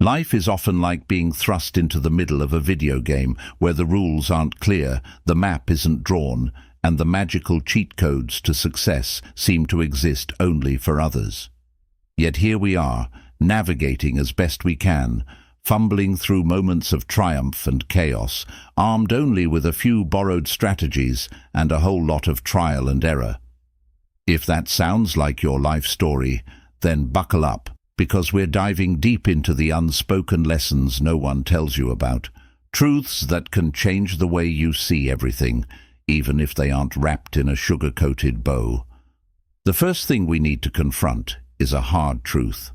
Life is often like being thrust into the middle of a video game where the rules aren't clear, the map isn't drawn, and the magical cheat codes to success seem to exist only for others. Yet here we are, navigating as best we can, fumbling through moments of triumph and chaos, armed only with a few borrowed strategies and a whole lot of trial and error. If that sounds like your life story, then buckle up, because we're diving deep into the unspoken lessons no one tells you about, truths that can change the way you see everything, even if they aren't wrapped in a sugar-coated bow. The first thing we need to confront is a hard truth.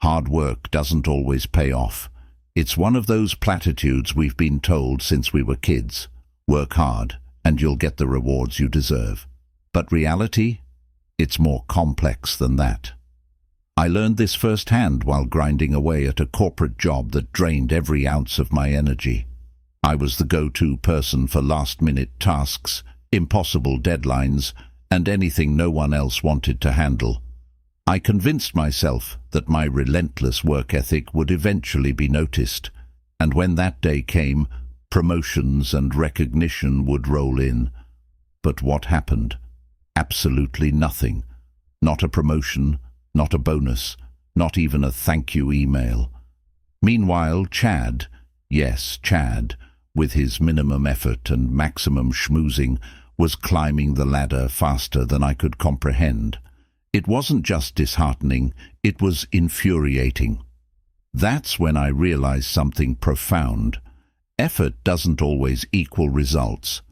Hard work doesn't always pay off. It's one of those platitudes we've been told since we were kids. Work hard, and you'll get the rewards you deserve. But reality? It's more complex than that. I learned this firsthand while grinding away at a corporate job that drained every ounce of my energy. I was the go-to person for last-minute tasks, impossible deadlines, and anything no one else wanted to handle. I convinced myself that my relentless work ethic would eventually be noticed, and when that day came, promotions and recognition would roll in. But what happened? Absolutely nothing. Not a promotion, not a bonus, not even a thank you email. Meanwhile, Chad, yes, Chad, with his minimum effort and maximum schmoozing, was climbing the ladder faster than I could comprehend. It wasn't just disheartening, it was infuriating. That's when I realized something profound. Effort doesn't always equal results.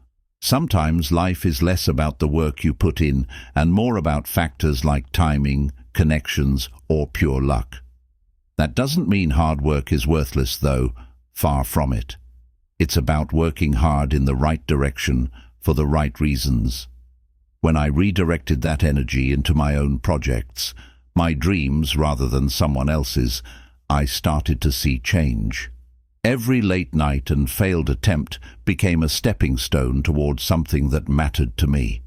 Sometimes life is less about the work you put in and more about factors like timing, connections, or pure luck. That doesn't mean hard work is worthless, though. Far from it. It's about working hard in the right direction for the right reasons. When I redirected that energy into my own projects, my dreams rather than someone else's, I started to see change. Every late night and failed attempt became a stepping stone towards something that mattered to me.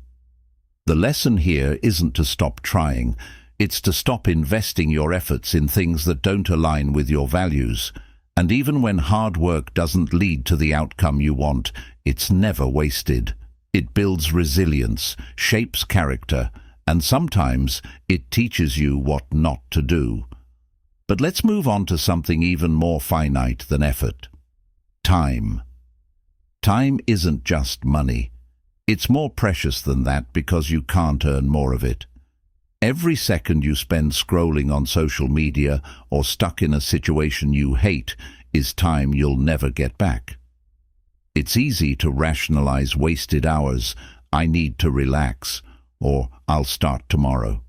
The lesson here isn't to stop trying, it's to stop investing your efforts in things that don't align with your values. And even when hard work doesn't lead to the outcome you want, it's never wasted. It builds resilience, shapes character, and sometimes it teaches you what not to do. But let's move on to something even more finite than effort. Time. Time isn't just money. It's more precious than that because you can't earn more of it. Every second you spend scrolling on social media or stuck in a situation you hate is time you'll never get back. It's easy to rationalize wasted hours, I need to relax, or I'll start tomorrow.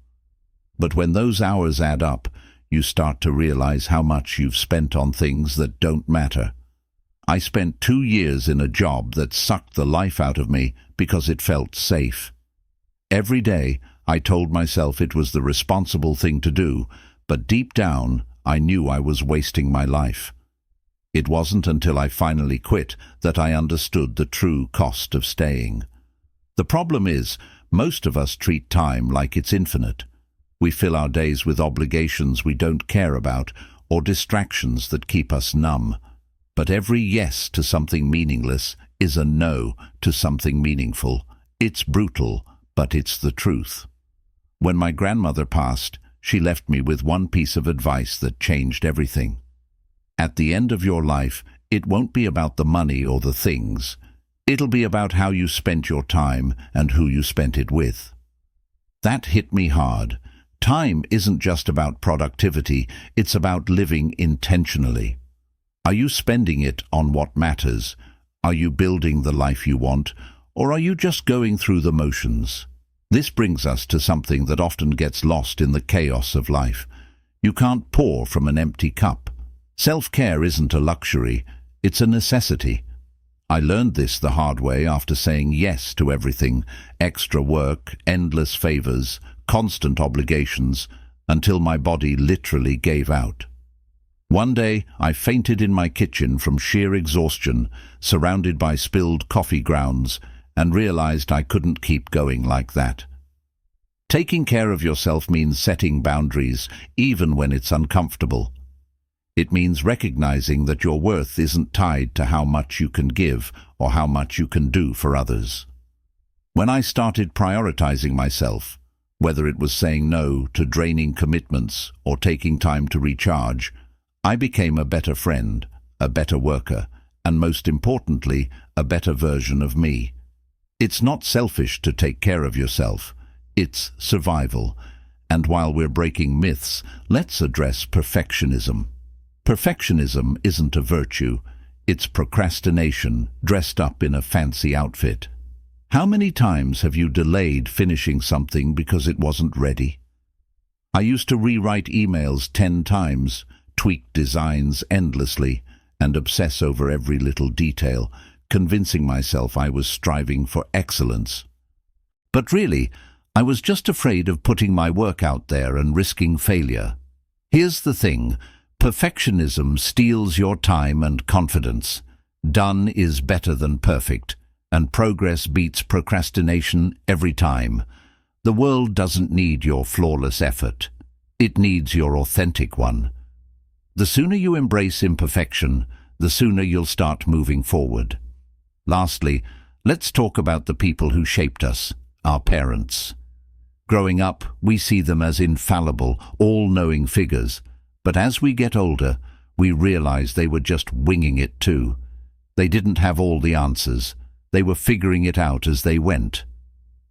But when those hours add up, you start to realize how much you've spent on things that don't matter. I spent 2 years in a job that sucked the life out of me because it felt safe. Every day, I told myself it was the responsible thing to do, but deep down, I knew I was wasting my life. It wasn't until I finally quit that I understood the true cost of staying. The problem is, most of us treat time like it's infinite. We fill our days with obligations we don't care about or distractions that keep us numb. But every yes to something meaningless is a no to something meaningful. It's brutal, but it's the truth. When my grandmother passed, she left me with one piece of advice that changed everything. At the end of your life, it won't be about the money or the things. It'll be about how you spent your time and who you spent it with. That hit me hard. Time isn't just about productivity, it's about living intentionally. Are you spending it on what matters? Are you building the life you want? Or are you just going through the motions? This brings us to something that often gets lost in the chaos of life. You can't pour from an empty cup. Self-care isn't a luxury, it's a necessity. I learned this the hard way after saying yes to everything, extra work, endless favors, constant obligations, until my body literally gave out. One day, I fainted in my kitchen from sheer exhaustion, surrounded by spilled coffee grounds, and realized I couldn't keep going like that. Taking care of yourself means setting boundaries, even when it's uncomfortable. It means recognizing that your worth isn't tied to how much you can give or how much you can do for others. When I started prioritizing myself, whether it was saying no to draining commitments or taking time to recharge, I became a better friend, a better worker, and most importantly, a better version of me. It's not selfish to take care of yourself. It's survival. And while we're breaking myths, let's address perfectionism. Perfectionism isn't a virtue. It's procrastination dressed up in a fancy outfit. How many times have you delayed finishing something because it wasn't ready? I used to rewrite emails 10 times, tweak designs endlessly, and obsess over every little detail, convincing myself I was striving for excellence. But really, I was just afraid of putting my work out there and risking failure. Here's the thing. Perfectionism steals your time and confidence. Done is better than perfect, and progress beats procrastination every time. The world doesn't need your flawless effort. It needs your authentic one. The sooner you embrace imperfection, the sooner you'll start moving forward. Lastly, let's talk about the people who shaped us, our parents. Growing up, we see them as infallible, all-knowing figures. But as we get older, we realize they were just winging it too. They didn't have all the answers. They were figuring it out as they went.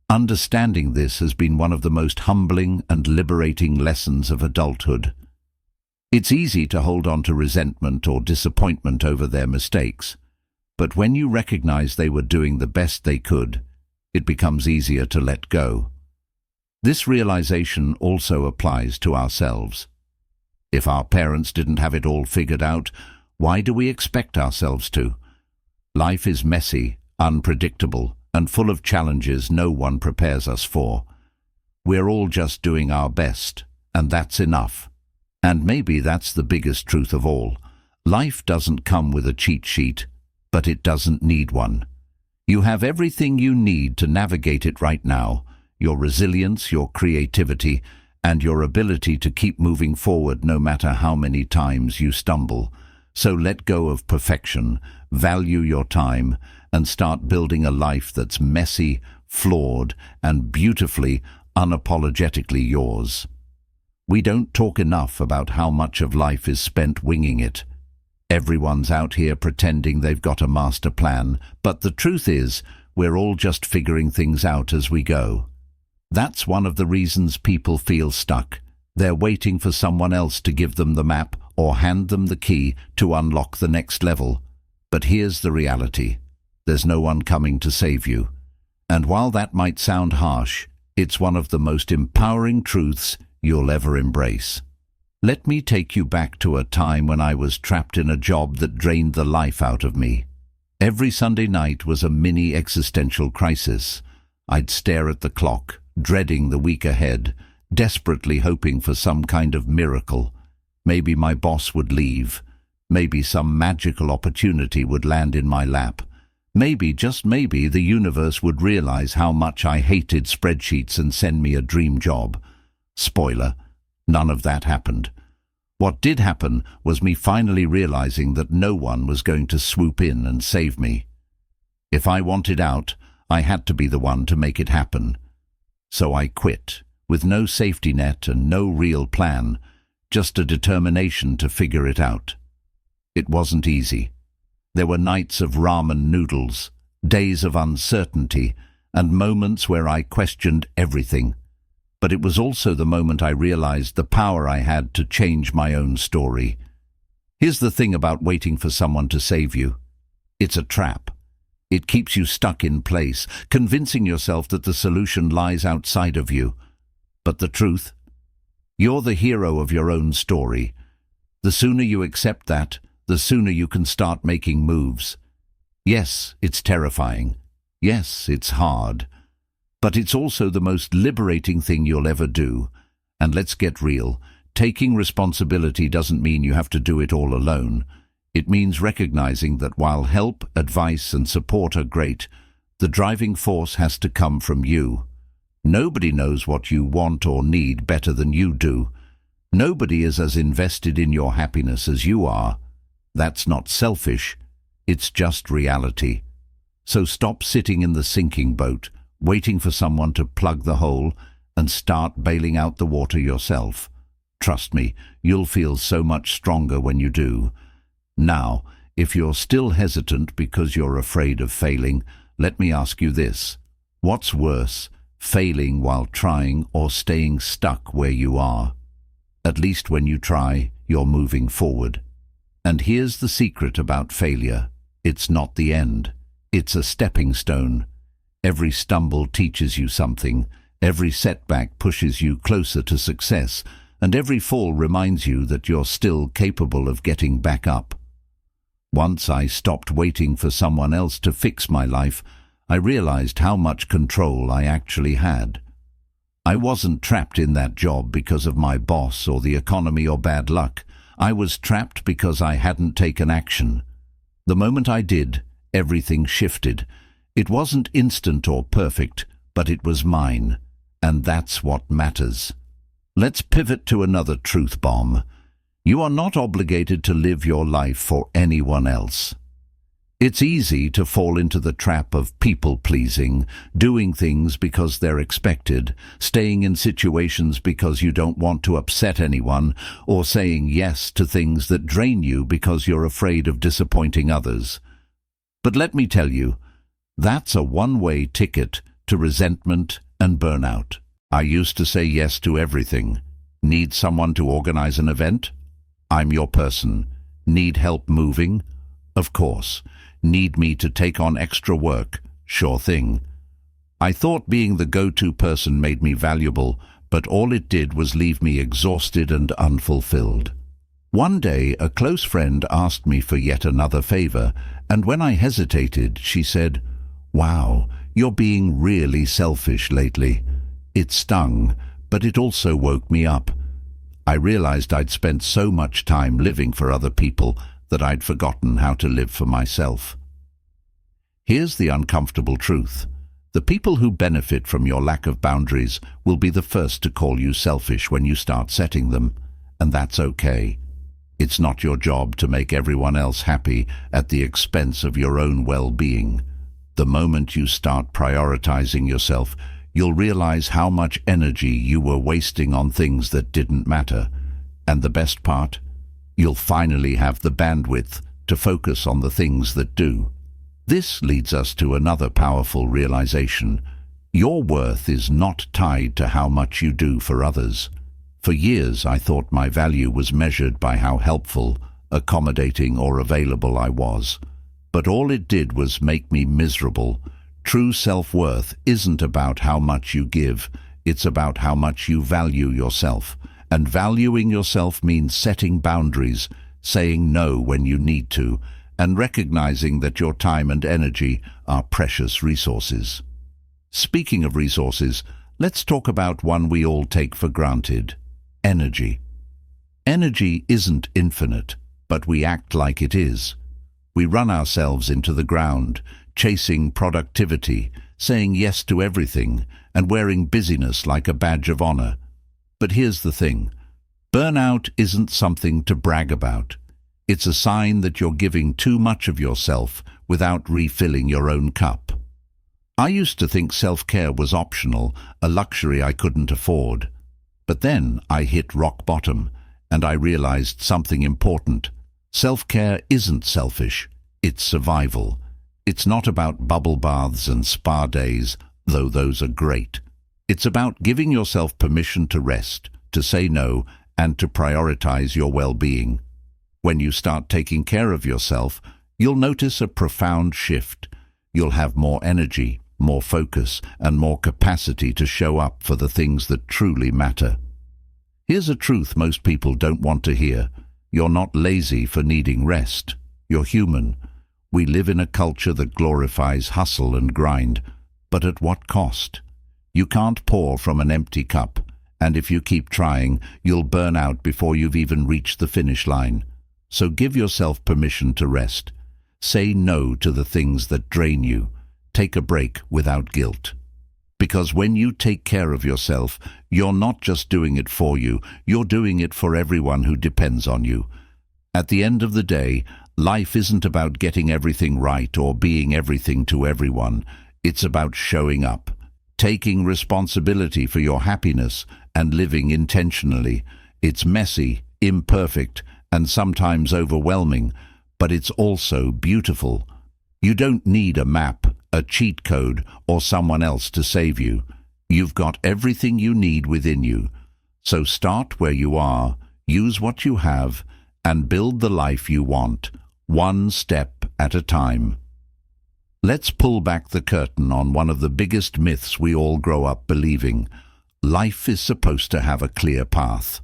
Understanding this has been one of the most humbling and liberating lessons of adulthood. It's easy to hold on to resentment or disappointment over their mistakes, but when you recognize they were doing the best they could, it becomes easier to let go. This realization also applies to ourselves. If our parents didn't have it all figured out, why do we expect ourselves to? Life is messy, unpredictable, and full of challenges no one prepares us for. We're all just doing our best, and that's enough. And maybe that's the biggest truth of all. Life doesn't come with a cheat sheet, but it doesn't need one. You have everything you need to navigate it right now: your resilience, your creativity, and your ability to keep moving forward no matter how many times you stumble. So let go of perfection, value your time, and start building a life that's messy, flawed, and beautifully, unapologetically yours. We don't talk enough about how much of life is spent winging it. Everyone's out here pretending they've got a master plan, but the truth is, we're all just figuring things out as we go. That's one of the reasons people feel stuck. They're waiting for someone else to give them the map or hand them the key to unlock the next level. But here's the reality. There's no one coming to save you. And while that might sound harsh, it's one of the most empowering truths you'll ever embrace. Let me take you back to a time when I was trapped in a job that drained the life out of me. Every Sunday night was a mini existential crisis. I'd stare at the clock, dreading the week ahead, desperately hoping for some kind of miracle. Maybe my boss would leave. Maybe some magical opportunity would land in my lap. Maybe, just maybe, the universe would realize how much I hated spreadsheets and send me a dream job. Spoiler, none of that happened. What did happen was me finally realizing that no one was going to swoop in and save me. If I wanted out, I had to be the one to make it happen. So I quit, with no safety net and no real plan, just a determination to figure it out. It wasn't easy. There were nights of ramen noodles, days of uncertainty, and moments where I questioned everything. But it was also the moment I realized the power I had to change my own story. Here's the thing about waiting for someone to save you. It's a trap. It keeps you stuck in place, convincing yourself that the solution lies outside of you. But the truth? You're the hero of your own story. The sooner you accept that, the sooner you can start making moves. Yes, it's terrifying. Yes, it's hard. But it's also the most liberating thing you'll ever do. And let's get real. Taking responsibility doesn't mean you have to do it all alone. It means recognizing that while help, advice, and support are great, the driving force has to come from you. Nobody knows what you want or need better than you do. Nobody is as invested in your happiness as you are. That's not selfish, it's just reality. So stop sitting in the sinking boat, waiting for someone to plug the hole, and start bailing out the water yourself. Trust me, you'll feel so much stronger when you do. Now, if you're still hesitant because you're afraid of failing, let me ask you this. What's worse, failing while trying or staying stuck where you are? At least when you try, you're moving forward. And here's the secret about failure. It's not the end. It's a stepping stone. Every stumble teaches you something. Every setback pushes you closer to success. And every fall reminds you that you're still capable of getting back up. Once I stopped waiting for someone else to fix my life, I realized how much control I actually had. I wasn't trapped in that job because of my boss or the economy or bad luck. I was trapped because I hadn't taken action. The moment I did, everything shifted. It wasn't instant or perfect, but it was mine. And that's what matters. Let's pivot to another truth bomb. You are not obligated to live your life for anyone else. It's easy to fall into the trap of people-pleasing, doing things because they're expected, staying in situations because you don't want to upset anyone, or saying yes to things that drain you because you're afraid of disappointing others. But let me tell you, that's a one-way ticket to resentment and burnout. I used to say yes to everything. Need someone to organize an event? I'm your person. Need help moving? Of course. Need me to take on extra work? Sure thing. I thought being the go-to person made me valuable, but all it did was leave me exhausted and unfulfilled. One day, a close friend asked me for yet another favor, and when I hesitated, she said, "Wow, you're being really selfish lately." It stung, but it also woke me up. I realized I'd spent so much time living for other people that I'd forgotten how to live for myself. Here's the uncomfortable truth. The people who benefit from your lack of boundaries will be the first to call you selfish when you start setting them, and that's okay. It's not your job to make everyone else happy at the expense of your own well-being. The moment you start prioritizing yourself, you'll realize how much energy you were wasting on things that didn't matter. And the best part? You'll finally have the bandwidth to focus on the things that do. This leads us to another powerful realization. Your worth is not tied to how much you do for others. For years, I thought my value was measured by how helpful, accommodating, or available I was. But all it did was make me miserable. True self-worth isn't about how much you give, it's about how much you value yourself. And valuing yourself means setting boundaries, saying no when you need to, and recognizing that your time and energy are precious resources. Speaking of resources, let's talk about one we all take for granted: energy. Energy isn't infinite, but we act like it is. We run ourselves into the ground, chasing productivity, saying yes to everything, and wearing busyness like a badge of honor. But here's the thing. Burnout isn't something to brag about. It's a sign that you're giving too much of yourself without refilling your own cup. I used to think self-care was optional, a luxury I couldn't afford. But then I hit rock bottom, and I realized something important. Self-care isn't selfish, it's survival. It's not about bubble baths and spa days, though those are great. It's about giving yourself permission to rest, to say no, and to prioritize your well-being. When you start taking care of yourself, you'll notice a profound shift. You'll have more energy, more focus, and more capacity to show up for the things that truly matter. Here's a truth most people don't want to hear. You're not lazy for needing rest. You're human. We live in a culture that glorifies hustle and grind, but at what cost? You can't pour from an empty cup, and if you keep trying, you'll burn out before you've even reached the finish line. So give yourself permission to rest. Say no to the things that drain you. Take a break without guilt. Because when you take care of yourself, you're not just doing it for you, you're doing it for everyone who depends on you. At the end of the day, life isn't about getting everything right or being everything to everyone. It's about showing up, taking responsibility for your happiness, and living intentionally. It's messy, imperfect, and sometimes overwhelming, but it's also beautiful. You don't need a map, a cheat code, or someone else to save you. You've got everything you need within you. So start where you are, use what you have, and build the life you want, one step at a time. Let's pull back the curtain on one of the biggest myths we all grow up believing. Life is supposed to have a clear path.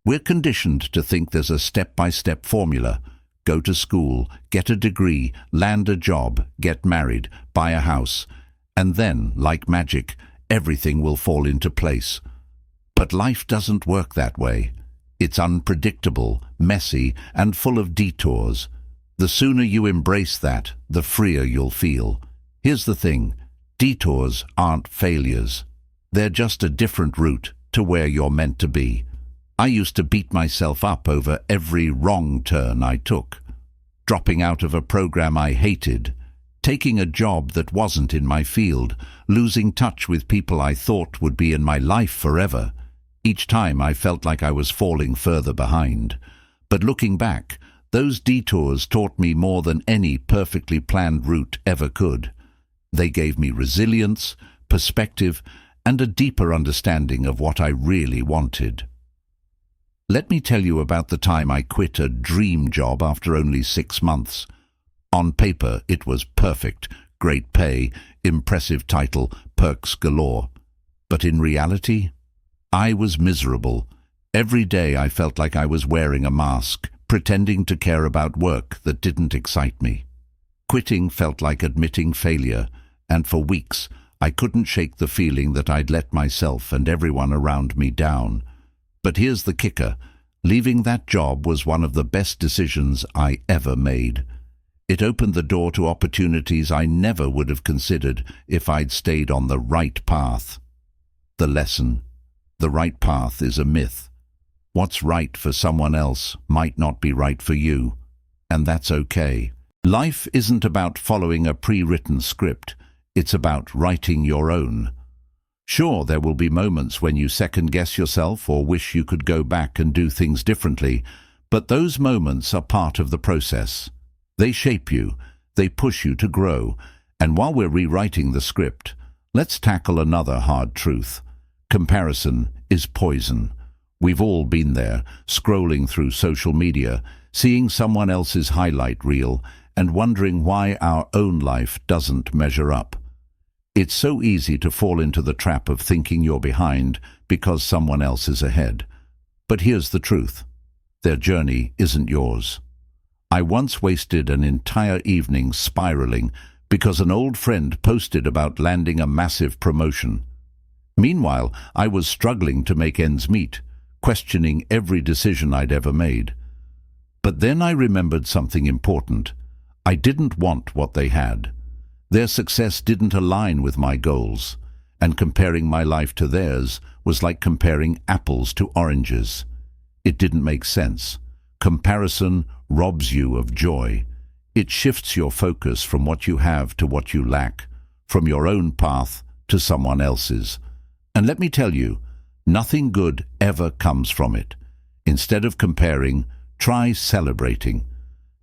We're conditioned to think there's a step-by-step formula. Go to school, get a degree, land a job, get married, buy a house, and then, like magic, everything will fall into place. But life doesn't work that way. It's unpredictable, messy, and full of detours. The sooner you embrace that, the freer you'll feel. Here's the thing, detours aren't failures. They're just a different route to where you're meant to be. I used to beat myself up over every wrong turn I took. Dropping out of a program I hated, taking a job that wasn't in my field, losing touch with people I thought would be in my life forever. Each time I felt like I was falling further behind. But looking back, those detours taught me more than any perfectly planned route ever could. They gave me resilience, perspective, and a deeper understanding of what I really wanted. Let me tell you about the time I quit a dream job after only 6 months. On paper, it was perfect, great pay, impressive title, perks galore. But in reality, I was miserable. Every day I felt like I was wearing a mask, pretending to care about work that didn't excite me. Quitting felt like admitting failure, and for weeks I couldn't shake the feeling that I'd let myself and everyone around me down. But here's the kicker. Leaving that job was one of the best decisions I ever made. It opened the door to opportunities I never would have considered if I'd stayed on the right path. The lesson: the right path is a myth. What's right for someone else might not be right for you, and that's okay. Life isn't about following a pre-written script. It's about writing your own. Sure, there will be moments when you second-guess yourself or wish you could go back and do things differently, but those moments are part of the process. They shape you, they push you to grow, and while we're rewriting the script, let's tackle another hard truth. Comparison is poison. We've all been there, scrolling through social media, seeing someone else's highlight reel, and wondering why our own life doesn't measure up. It's so easy to fall into the trap of thinking you're behind because someone else is ahead. But here's the truth. Their journey isn't yours. I once wasted an entire evening spiraling because an old friend posted about landing a massive promotion. Meanwhile, I was struggling to make ends meet, questioning every decision I'd ever made. But then I remembered something important. I didn't want what they had. Their success didn't align with my goals, and comparing my life to theirs was like comparing apples to oranges. It didn't make sense. Comparison robs you of joy. It shifts your focus from what you have to what you lack, from your own path to someone else's. And let me tell you, nothing good ever comes from it. Instead of comparing, try celebrating.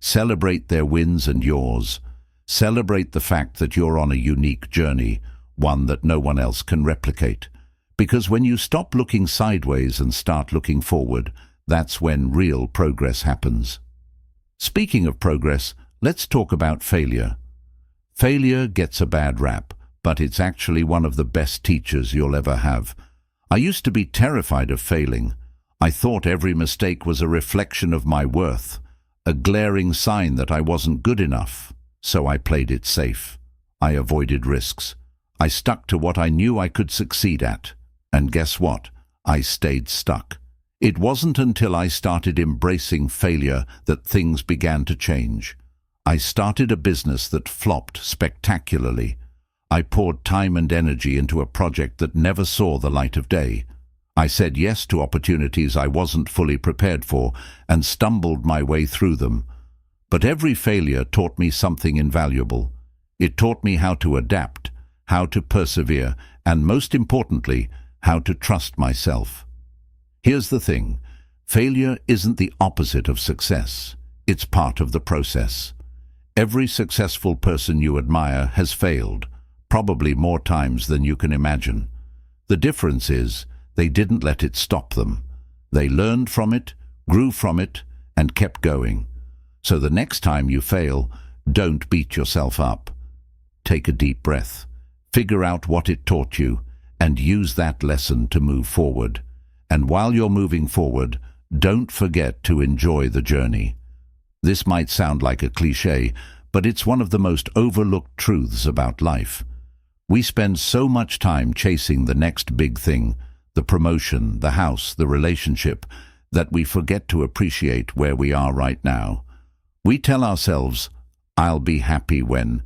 Celebrate their wins and yours. Celebrate the fact that you're on a unique journey, one that no one else can replicate. Because when you stop looking sideways and start looking forward, that's when real progress happens. Speaking of progress, let's talk about failure. Failure gets a bad rap, but it's actually one of the best teachers you'll ever have. I used to be terrified of failing. I thought every mistake was a reflection of my worth, a glaring sign that I wasn't good enough. So I played it safe. I avoided risks. I stuck to what I knew I could succeed at. And guess what? I stayed stuck. It wasn't until I started embracing failure that things began to change. I started a business that flopped spectacularly. I poured time and energy into a project that never saw the light of day. I said yes to opportunities I wasn't fully prepared for and stumbled my way through them. But every failure taught me something invaluable. It taught me how to adapt, how to persevere, and most importantly, how to trust myself. Here's the thing. Failure isn't the opposite of success. It's part of the process. Every successful person you admire has failed, probably more times than you can imagine. The difference is, they didn't let it stop them. They learned from it, grew from it, and kept going. So the next time you fail, don't beat yourself up. Take a deep breath, figure out what it taught you, and use that lesson to move forward. And while you're moving forward, don't forget to enjoy the journey. This might sound like a cliché, but it's one of the most overlooked truths about life. We spend so much time chasing the next big thing, the promotion, the house, the relationship, that we forget to appreciate where we are right now. We tell ourselves, "I'll be happy when,"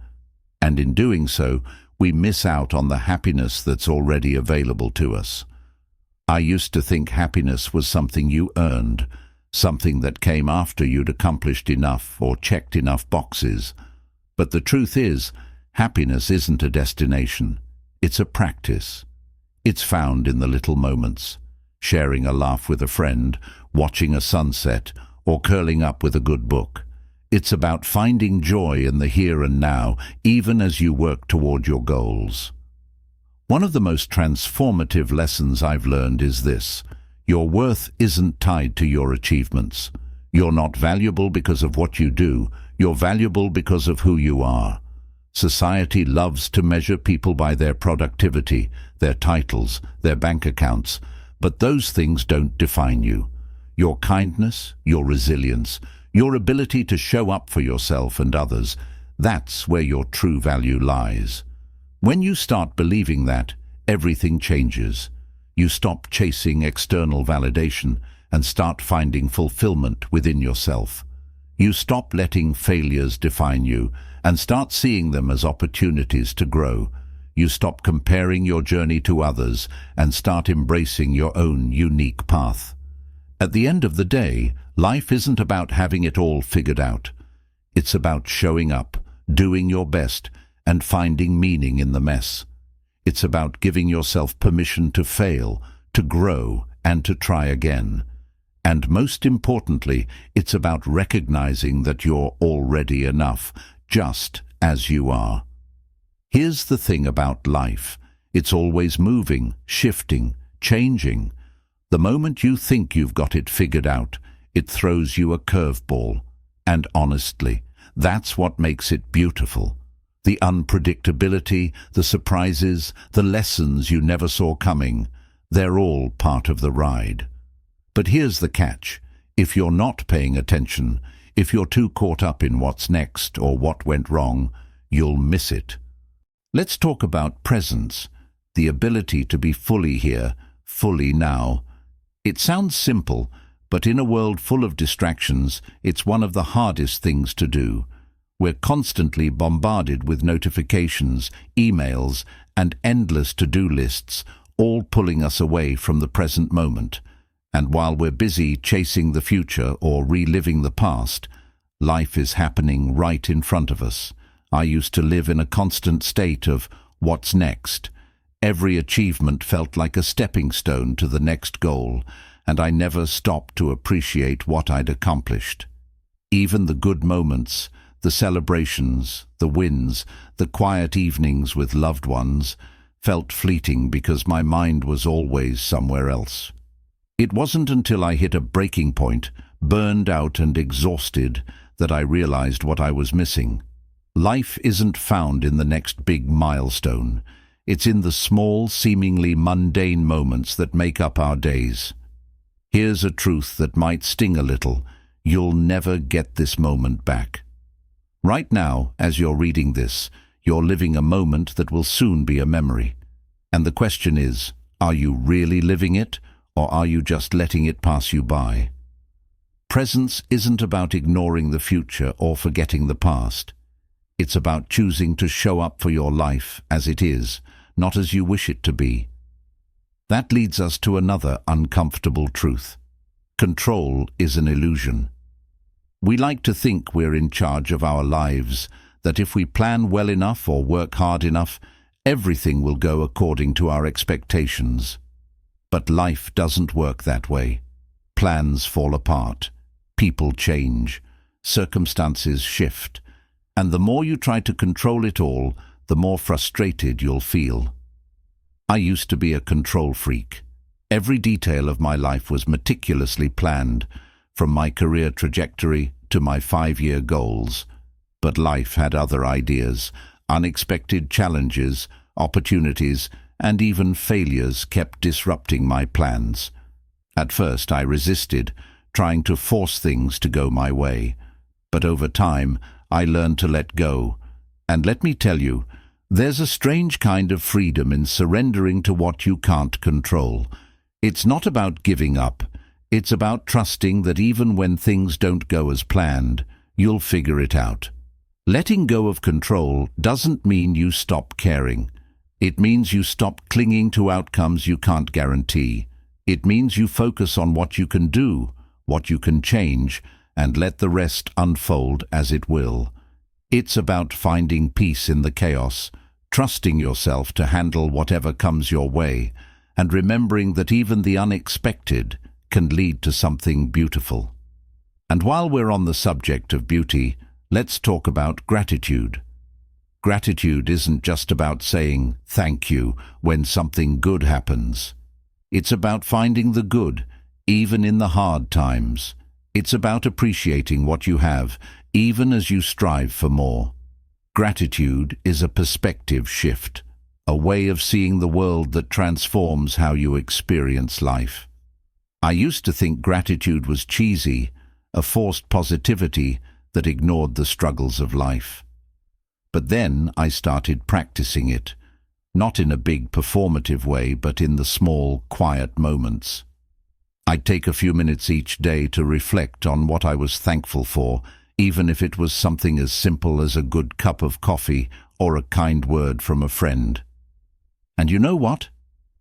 and in doing so, we miss out on the happiness that's already available to us. I used to think happiness was something you earned, something that came after you'd accomplished enough or checked enough boxes. But the truth is, happiness isn't a destination. It's a practice. It's found in the little moments, sharing a laugh with a friend, watching a sunset, or curling up with a good book. It's about finding joy in the here and now, even as you work toward your goals. One of the most transformative lessons I've learned is this: your worth isn't tied to your achievements. You're not valuable because of what you do, you're valuable because of who you are. Society loves to measure people by their productivity, their titles, their bank accounts, but those things don't define you. Your kindness, your resilience, your ability to show up for yourself and others, that's where your true value lies. When you start believing that, everything changes. You stop chasing external validation and start finding fulfillment within yourself. You stop letting failures define you and start seeing them as opportunities to grow. You stop comparing your journey to others and start embracing your own unique path. At the end of the day, life isn't about having it all figured out. It's about showing up, doing your best, and finding meaning in the mess. It's about giving yourself permission to fail, to grow, and to try again. And most importantly, it's about recognizing that you're already enough, just as you are. Here's the thing about life. It's always moving, shifting, changing. The moment you think you've got it figured out, it throws you a curveball. And honestly, that's what makes it beautiful. The unpredictability, the surprises, the lessons you never saw coming, they're all part of the ride. But here's the catch. If you're not paying attention, if you're too caught up in what's next or what went wrong, you'll miss it. Let's talk about presence, the ability to be fully here, fully now. It sounds simple, but in a world full of distractions, it's one of the hardest things to do. We're constantly bombarded with notifications, emails, and endless to-do lists, all pulling us away from the present moment. And while we're busy chasing the future or reliving the past, life is happening right in front of us. I used to live in a constant state of what's next. Every achievement felt like a stepping stone to the next goal, and I never stopped to appreciate what I'd accomplished. Even the good moments, the celebrations, the wins, the quiet evenings with loved ones, felt fleeting because my mind was always somewhere else. It wasn't until I hit a breaking point, burned out and exhausted, that I realized what I was missing. Life isn't found in the next big milestone. It's in the small, seemingly mundane moments that make up our days. Here's a truth that might sting a little. You'll never get this moment back. Right now, as you're reading this, you're living a moment that will soon be a memory. And the question is, are you really living it, or are you just letting it pass you by? Presence isn't about ignoring the future or forgetting the past. It's about choosing to show up for your life as it is, not as you wish it to be. That leads us to another uncomfortable truth. Control is an illusion. We like to think we're in charge of our lives, that if we plan well enough or work hard enough, everything will go according to our expectations. But life doesn't work that way. Plans fall apart, people change, circumstances shift, and the more you try to control it all, the more frustrated you'll feel. I used to be a control freak. Every detail of my life was meticulously planned, from my career trajectory to my 5-year goals. But life had other ideas. Unexpected challenges, opportunities, and even failures kept disrupting my plans. At first I resisted, trying to force things to go my way. But over time, I learned to let go. And let me tell you, there's a strange kind of freedom in surrendering to what you can't control. It's not about giving up. It's about trusting that even when things don't go as planned, you'll figure it out. Letting go of control doesn't mean you stop caring. It means you stop clinging to outcomes you can't guarantee. It means you focus on what you can do, what you can change, and let the rest unfold as it will. It's about finding peace in the chaos, trusting yourself to handle whatever comes your way, and remembering that even the unexpected can lead to something beautiful. And while we're on the subject of beauty, let's talk about gratitude. Gratitude isn't just about saying thank you when something good happens. It's about finding the good, even in the hard times. It's about appreciating what you have, even as you strive for more. Gratitude is a perspective shift, a way of seeing the world that transforms how you experience life. I used to think gratitude was cheesy, a forced positivity that ignored the struggles of life. But then I started practicing it, not in a big performative way, but in the small, quiet moments. I'd take a few minutes each day to reflect on what I was thankful for, even if it was something as simple as a good cup of coffee or a kind word from a friend. And you know what?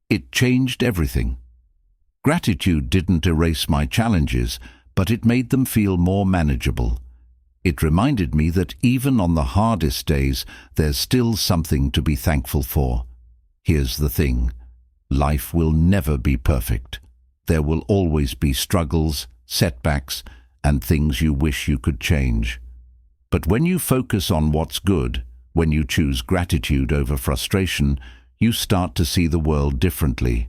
It changed everything. Gratitude didn't erase my challenges, but it made them feel more manageable. It reminded me that even on the hardest days, there's still something to be thankful for. Here's the thing: life will never be perfect. There will always be struggles, setbacks, and things you wish you could change. But when you focus on what's good, when you choose gratitude over frustration, you start to see the world differently.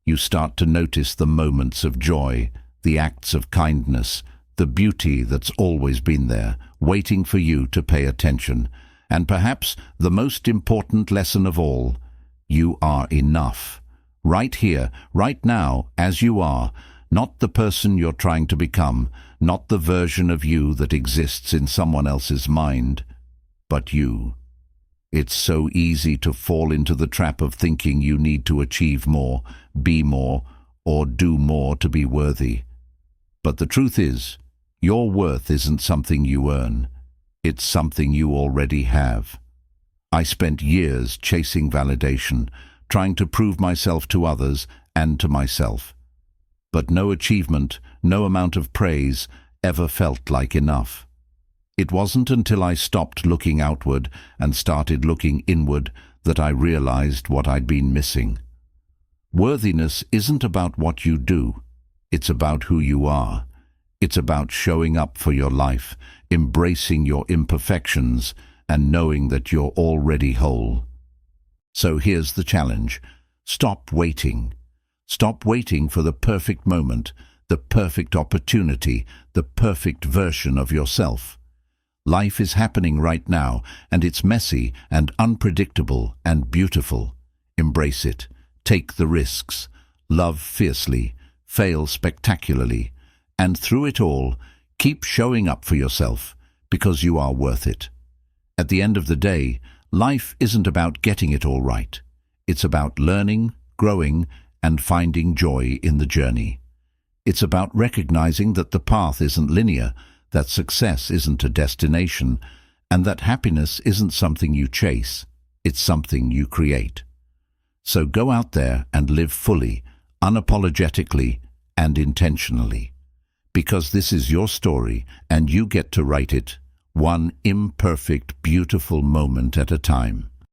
You start to notice the moments of joy, the acts of kindness, the beauty that's always been there, waiting for you to pay attention. And perhaps the most important lesson of all: you are enough. Right here, right now, as you are, not the person you're trying to become, not the version of you that exists in someone else's mind, but you. It's so easy to fall into the trap of thinking you need to achieve more, be more, or do more to be worthy. But the truth is, your worth isn't something you earn. It's something you already have. I spent years chasing validation, trying to prove myself to others and to myself. But no achievement, no amount of praise ever felt like enough. It wasn't until I stopped looking outward and started looking inward that I realized what I'd been missing. Worthiness isn't about what you do. It's about who you are. It's about showing up for your life, embracing your imperfections, and knowing that you're already whole. So here's the challenge. Stop waiting. Stop waiting for the perfect moment, the perfect opportunity, the perfect version of yourself. Life is happening right now, and it's messy and unpredictable and beautiful. Embrace it. Take the risks. Love fiercely. Fail spectacularly. And through it all, keep showing up for yourself, because you are worth it. At the end of the day, life isn't about getting it all right. It's about learning, growing, and finding joy in the journey. It's about recognizing that the path isn't linear, that success isn't a destination, and that happiness isn't something you chase, it's something you create. So go out there and live fully, unapologetically, and intentionally. Because this is your story, and you get to write it, one imperfect, beautiful moment at a time.